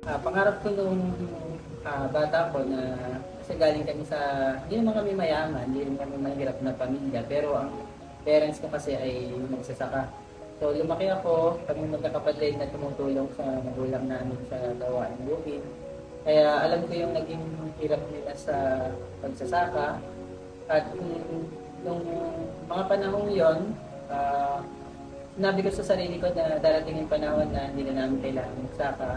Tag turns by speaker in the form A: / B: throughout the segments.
A: Pangarap ko nung bata ko na kasi galing kami sa, hindi naman kami mayaman, hindi naman kami mahirap na pamilya, pero ang parents ko kasi ay magsasaka. So lumaki ako, kami magkakapatid na tumutulong sa magulang namin sa gawain bukid. Kaya alam ko yung naging hirap nila sa pagsasaka at nung mga panahong yon, ah, sinabi ko sa sarili ko na darating yung panahon na hindi na namin kailangan magsaka.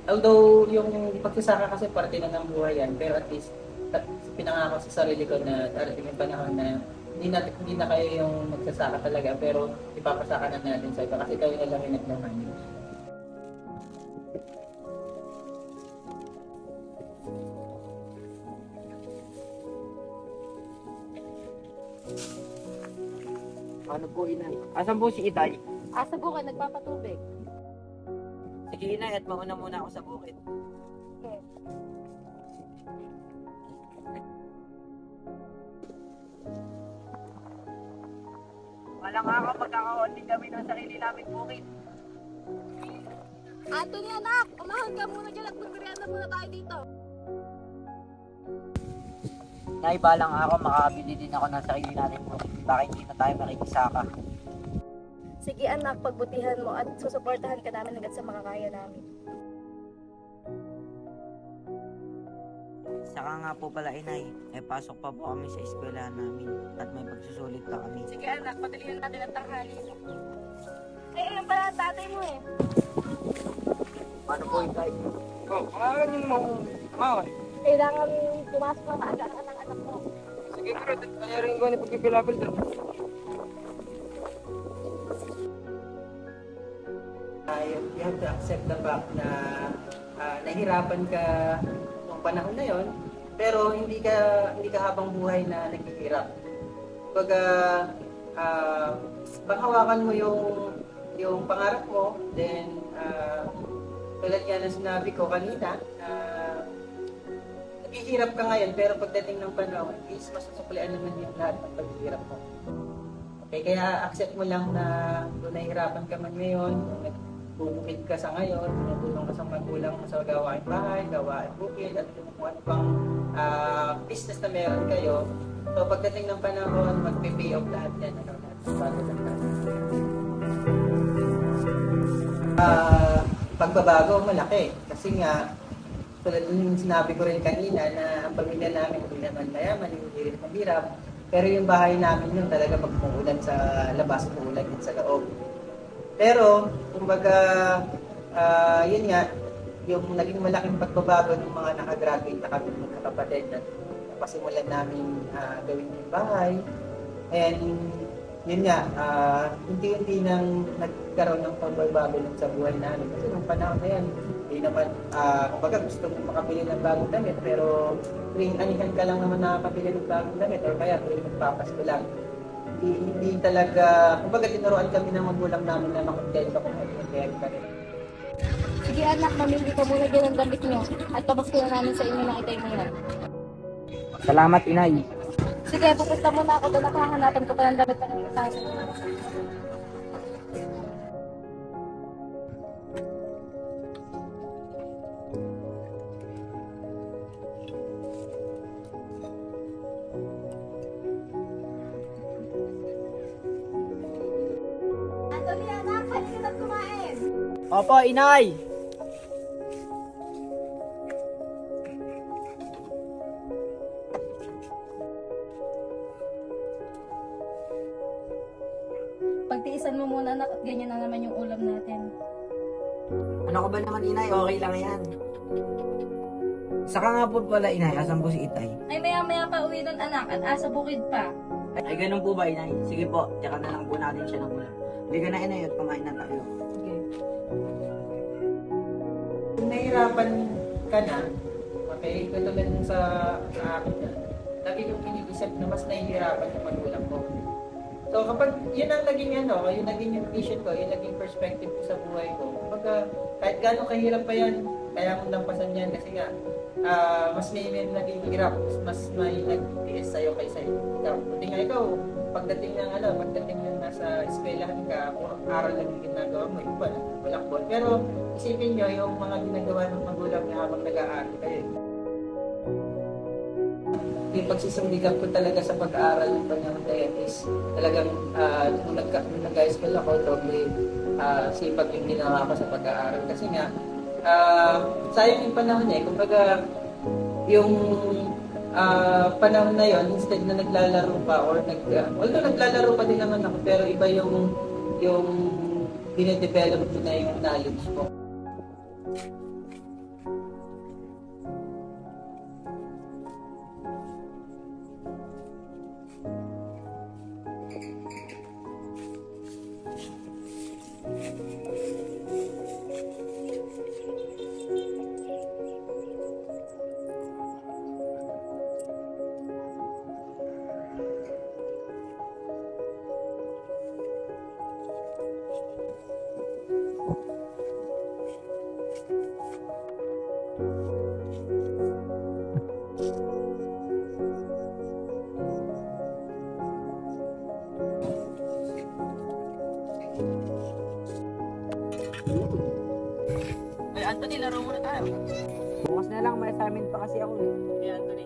A: Although yung pagsasaka kasi parte na ng buhay yan, pero at least pinangako sa sarili ko na darating yung panahon na hindi na kayo yung magsasaka talaga, pero ipapasaka na natin sa iba kasi kayo na lang yung naglaman.
B: Ano po, inay? Asan po si Itay?
C: Asa buka, nagpapatubig.
B: Sige, inay, at mauna muna ako sa bukid.
C: Okay.
B: Walang ako, magkakaon din kami ng sarili namin bukid.
C: Anthony anak, umahon ka muna dyan at magmerienda muna tayo dito.
B: Nay, balang ako, makakabili din ako ng sarili natin bukid. Bakit hindi na tayo makikisaka?
C: Sige anak, pagbutihan mo at susuportahan ka namin hanggang sa makakaya namin.
B: Saka nga po pala, inay, pasok pa po kami sa eskwelahan namin at may pagsusulit pa kami.
C: Sige anak, padalihan natin ang tanghali. Ayun pala ang tatay mo eh.
B: Paano po, Itay? Oh, pangalan yung mawag.
C: Kailangan pumasok na maaga ang anak mo.
B: Sige, pero kaya rin ko ni pagpipilapil doon.
A: You have to accept the fact na nahirapan ka nung panahon na yon, pero hindi ka habang buhay na naghihirap. Kumbaga, panghawakan mo yung pangarap mo, then tulad nga ng sinabi ko kanina, naghihirap ka ngayon, pero pagdating ng panahon, is masusuklian naman yung lahat ng paghihirap mo. Okay, kaya accept mo lang na kung nahihirapan ka man ngayon, bumukid ka sa ngayon, tumutulong ka sa magulang mo sa gawain bahay, gawain bukid, at kung ano pang business na meron kayo. So pagdating ng panahon, magpe-pay off lahat yan. Bago lang natin. Pagbabago, malaki. Kasi nga, tulad yung sinabi ko rin kanina na ang pamilya namin, hindi naman mayaman, hindi rin mahirap. Pero yung bahay namin yun talaga pag umuulan sa labas, umuulan din sa loob. Pero, kumbaga, yun nga, yung naging malaking pagbabago ng mga nakagraduate na kami mga kapatid na napasimulan namin gawin yung bahay. And, yun nga, unti-unti nang nagkaroon ng pagbabago sa buhay namin. Kasi nung panahon na yan, hindi naman, kumbaga gusto mong makabili ng bagong damit, pero tuwing anihan ka lang naman nakakabili ng bagong damit, or kaya tuwing magpapasko lang. Hindi talaga, kumbaga tinuruan kami ng magulang namin na makontento kung mag-enjoy kami.
C: Sige anak, mamili ka muna dyan ang damit nyo at pabasko na namin sa inyo ng itay mo yan.
B: Salamat, inay.
C: Sige, pupunta muna ako doon, nakahanapan ko pa ng damit ng isang. Anthony anak, halika na kumain.
B: Opo, inay.
C: Pagtiisan mo muna anak at ganyan na naman yung ulam natin.
B: Ano ko ba naman, inay? Okay lang yan. Saka nga po pala, inay, asan po si Itay?
C: Ay maya-maya pa uwi nun anak at asa bukid pa.
B: Ay, ganun po ba, inay? Sige po, tsaka na lang po natin siya ng ulam. Hindi ka na, inay, at kumain na tayo.
C: Sige.
A: Kung nahihirapan ka na, okay, katulad sa akin na, lagi yung iniisip na mas nahihirapan yung magulang ko. So kapag yun ang naging yung naging yung vision ko, yung naging perspective ko sa buhay ko, kapag kahit gano'ng kahirap pa yan, kaya mong lampasan yan kasi nga, mas may naging hirap, mas may nag-tiis sa'yo kaysa ikaw. Buti nga ikaw, pagdating ng nasa eskwelahan ka, puro aral lang yung ginagawa mo, iba na, wala hapon. Pero isipin nyo yung mga ginagawa ng magulang niya habang nag-aaral kayo. Yung pagsisindigan ko talaga sa pag-aaral ng panahon na yan is talagang nung nag-high school ako, doble sipag yung ginawa ko sa pag-aaral. Kasi nga, sayang yung panahon niya. Kumbaga, yung panahon na yon instead na naglalaro pa or although naglalaro pa din naman ako, pero iba yung dinedevelop ko na yung knowledge ko.
B: Ay, Anthony, laro muna tayo. Bukas na lang, may assignment pa kasi ako eh. Hey, Anthony.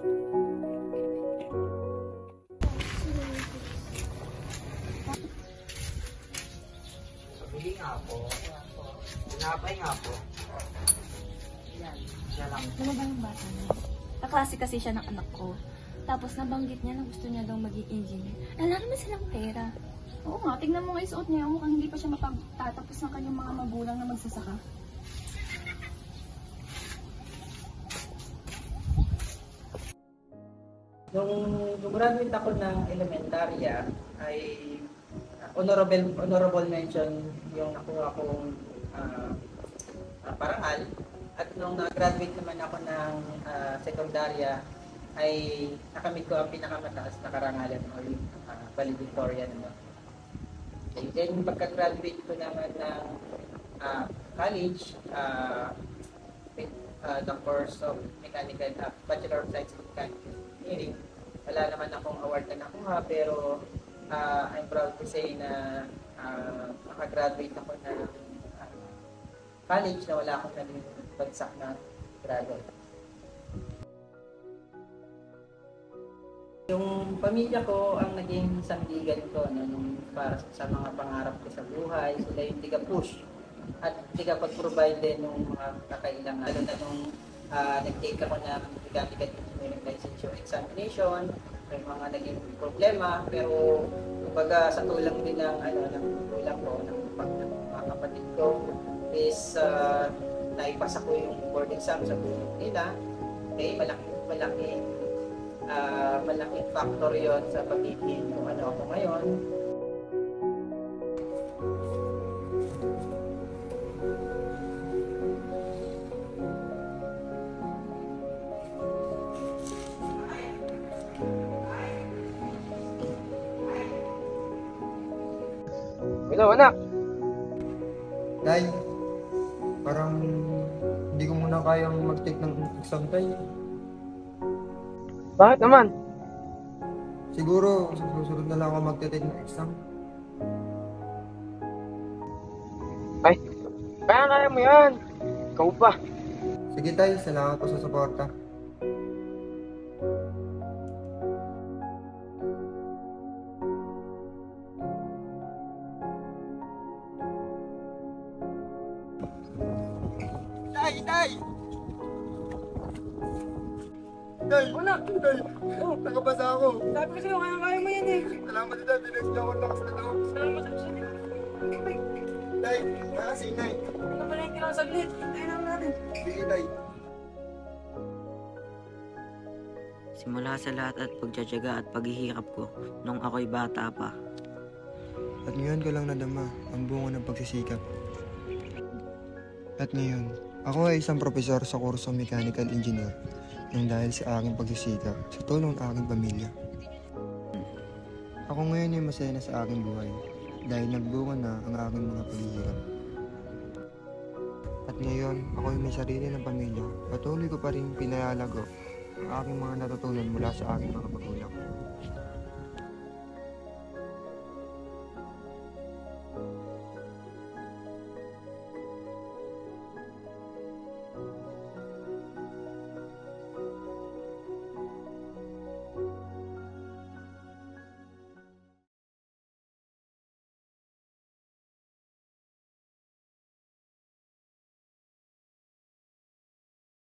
B: Sabili nga po. Tinapay nga po. Yan, siya lang.
C: Ano ba yung bata niya? Kaklase kasi siya ng anak ko. Tapos nabanggit niya na gusto niya daw maging engineer. Wala naman silang pera.
D: Oo nga, tignan mo nga yung suot niya. Mukhang hindi pa siya mapagtatapos ng kanyang mga magulang na magsasaka.
A: Nung gumraduate ako ng elementarya ay honorable mention yung nakuha kong parangal. At nung nag-graduate naman ako ng sekundarya ay nakamit ko ang pinakamataas na karangalan o valedictorian. And then pagka-graduate ko naman ng college with the course of Bachelor of Science in Mechanical Engineering, wala naman akong award na nakuha, pero I'm proud to say na makagraduate ako ng college na wala akong naging bagsak na grado. Yung pamilya ko ang naging sandigan ko nung para sa mga pangarap ko sa buhay. Sila yung tiga-push at tiga-pag-provide din ng mga kakailangan. Lalo na nung nag-take ako ng mechanical engineering licensure examination, may mga naging problema, pero kumbaga sa tulang din ng ng tulang ko, ng mga kapatid ko is naipasa ko yung board exam sa buong nila. Okay, malaking factor yon sa pagiging kung ano ako ngayon.
E: Hello, anak.
F: Tay, parang hindi ko muna kayang mag-take ng exam, Tay.
E: Bakit naman?
F: Siguro, sa susunod na lang ako mag-take ng exam.
E: Ay, kaya mo yan. Ikaw pa.
F: Sige, Tay, salamat po sa suporta.
E: Tay!
F: Tay! Wala! Tay! Oh, nakabasa ako.
E: Sabi ko sa'yo, kaya mo yan eh.
F: Salamat din, Tay. Binigyan ako ng lakas na loob.
E: Salamat sa sa'yo.
F: Tay, nakasingay.
E: Ano ba yung kailangan saglit? Hintayin naman natin.
F: Sige, Tay.
B: Simula sa lahat at pagtsatsaga at paghihirap ko nung ako'y bata pa.
F: At ngayon ko lang nadama ang bunga ng pagsisikap. At ngayon, ako ay isang propesor sa kurso Mechanical Engineer nang dahil sa aking pagsisikap sa tulong ng aking pamilya. Ako ngayon ay masaya na sa aking buhay dahil nagbunga na ang aking mga paghihirap. At ngayon, ako ay may sarili ng pamilya. Patuloy ko pa rin pinalalago ang aking mga natutunan mula sa aking mga magulang.